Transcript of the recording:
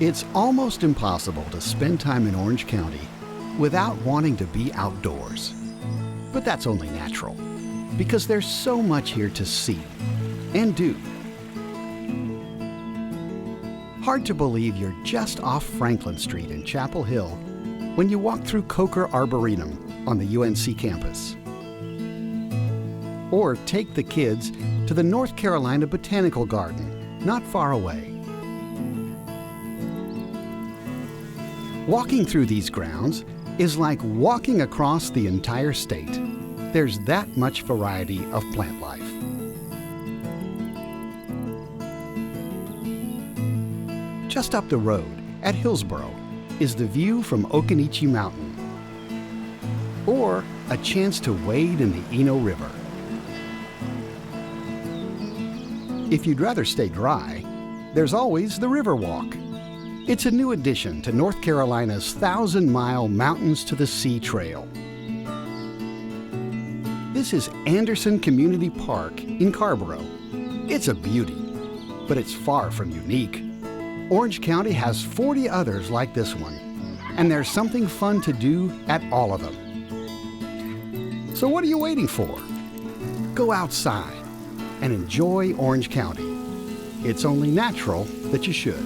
It's almost impossible to spend time in Orange County without wanting to be outdoors. But that's only natural, because there's so much here to see and do. Hard to believe you're just off Franklin Street in Chapel Hill when you walk through Coker Arboretum on the UNC campus. Or take the kids to the North Carolina Botanical Garden, not far away. Walking through these grounds is like walking across the entire state. There's that much variety of plant life. Just up the road at Hillsborough is the view from Occoneechee Mountain, or a chance to wade in the Eno River. If you'd rather stay dry, there's always the Riverwalk. It's a new addition to North Carolina's 1,000-mile Mountains to the Sea Trail. This is Anderson Community Park in Carrboro. It's a beauty, but it's far from unique. Orange County has 40 others like this one, and there's something fun to do at all of them. So what are you waiting for? Go outside and enjoy Orange County. It's only natural that you should.